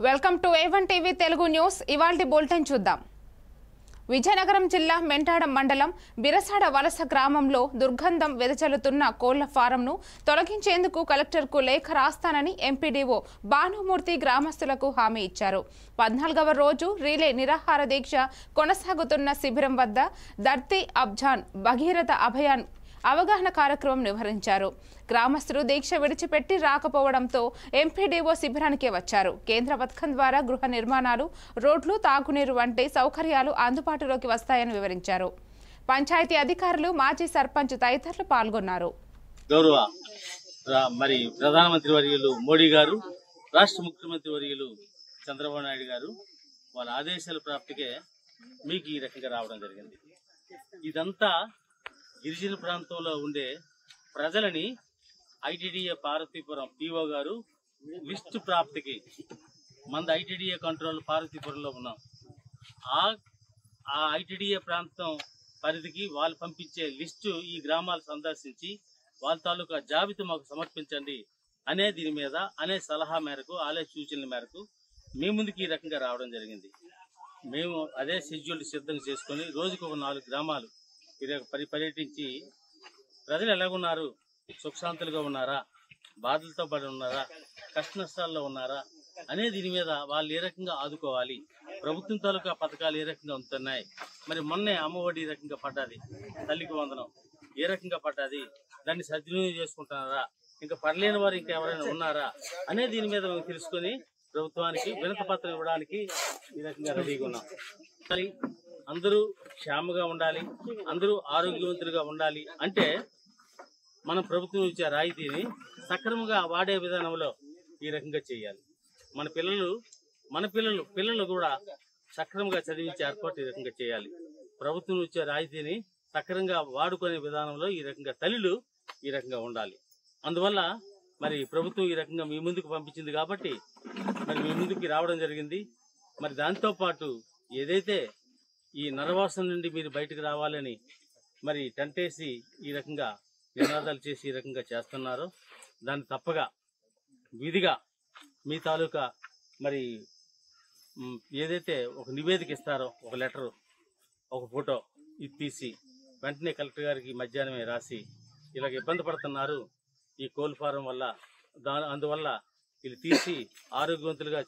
Welcome to A1 TV Telugu news. ఇవాల్టి bulletin చూద్దాం. విజయనగరం జిల్లా మెంటాడం మండలం బిరసాడ వలస గ్రామంలో దుర్గంధం వెదజల్లుతున్న కోళ్ల ఫారంను తొలగించేందుకు కలెక్టర్కు లేఖ రాస్తానని ఎంపీడీఓ భానుమూర్తి గ్రామస్తులకు హామీ ఇచ్చారు. 14వ రోజు రీలే నిరాహార దీక్ష కొనసాగుతున్న శిబిరం వద్ద ధర్తీ అబ్జాన్ భగీరథ అభయాన్ అవగాహన కార్యక్రమం నిర్వహించారు. గ్రామస్తులు దీక్ష విడిచిపెట్టి రాకపోవడంతో ఎంపీడీఓ శిబిరానికి వచ్చారు. కేంద్ర పథకం ద్వారా గృహ నిర్మాణాలు, రోడ్లు, తాగునీరు వంటి సౌకర్యాలు అందుబాటులోకి వస్తాయని వివరించారు. పంచాయతీ అధికారులు, మాజీ సర్పంచ్ తదితరులు పాల్గొన్నారు. గౌరవ మరి ప్రధానమంత్రి వర్యులు మోడీ గారు, రాష్ట్ర ముఖ్యమంత్రి వర్యులు చంద్రబాబు నాయుడు గారు వాళ్ళ ఆదేశాల ప్రాప్తికే మీకు ఈ రకంగా రావడం జరిగింది. ఇదంతా గిరిజన ప్రాంతంలో ఉండే ప్రజలని ఐటీడీఏ పార్వతీపురం పీఓ గారు లిస్టు ప్రాప్తికి మంది ఐటీడీఏ కంట్రోల్ పార్వతీపురంలో ఉన్నాం. ఆ ఐటీడీఏ ప్రాంతం పరిధికి వాళ్ళు పంపించే లిస్టు ఈ గ్రామాలు సందర్శించి వాళ్ళ తాలూకా జాబితా మాకు సమర్పించండి అనే దీని మీద అనే సలహా మేరకు ఆలయ సూచనల మేరకు మీ ముందుకు ఈ రకంగా రావడం జరిగింది. మేము అదే షెడ్యూల్ సిద్ధం చేసుకొని రోజుకు ఒక 4 గ్రామాలు పర్యటించి ప్రజలు ఎలాగున్నారు, సుఖశాంతులుగా ఉన్నారా, బాధలతో పడి ఉన్నారా, కష్ట నష్టాల్లో ఉన్నారా అనే దీని మీద వాళ్ళు ఏ రకంగా ఆదుకోవాలి, ప్రభుత్వం తాలూకా పథకాలు ఏ రకంగా ఉంటున్నాయి, మరి మొన్నే అమ్మఒడి ఏ రకంగా పడ్డది, తల్లికి వందనం ఏ రకంగా పడ్డది, దాన్ని సద్వినియోగం చేసుకుంటున్నారా, ఇంకా పడలేని వారు ఇంకా ఎవరైనా ఉన్నారా అనే దీని మీద మేము తెలుసుకొని ప్రభుత్వానికి వినతి పత్రం ఇవ్వడానికి ఈ రకంగా రెడీగా ఉన్నాం. అందరూ క్షేమంగా ఉండాలి, అందరూ ఆరోగ్యవంతులుగా ఉండాలి అంటే మనం ప్రభుత్వం ఇచ్చే రాయితీని సక్రమంగా వాడే విధానంలో ఈ రకంగా చేయాలి. మన పిల్లలు కూడా సక్రమంగా చదివించే ఏర్పాటు ఈ రకంగా చేయాలి. ప్రభుత్వం ఇచ్చే రాయితీని సక్రమంగా వాడుకునే విధానంలో ఈ రకంగా తల్లులు ఈ రకంగా ఉండాలి. అందువల్ల మరి ప్రభుత్వం ఈ రకంగా మీ ముందుకు పంపించింది కాబట్టి మరి మీ ముందుకి రావడం జరిగింది. మరి దాంతో పాటు ఏదైతే ఈ నరవాసం నుండి మీరు బయటకు రావాలని మరి టెంటేసి ఈ రకంగా నినాదాలు చేసి ఈ రకంగా చేస్తున్నారో దాన్ని తప్పగా విధిగా మీ తాలూకా మరి ఏదైతే ఒక నివేదిక ఇస్తారో, ఒక లెటరు, ఒక ఫోటో ఇది తీసి వెంటనే కలెక్టర్ గారికి మధ్యాహ్నమే రాసి ఇలాగ ఇబ్బంది పడుతున్నారు ఈ కోల్ ఫారం వల్ల, అందువల్ల వీళ్ళు తీసి ఆరోగ్యవంతులుగా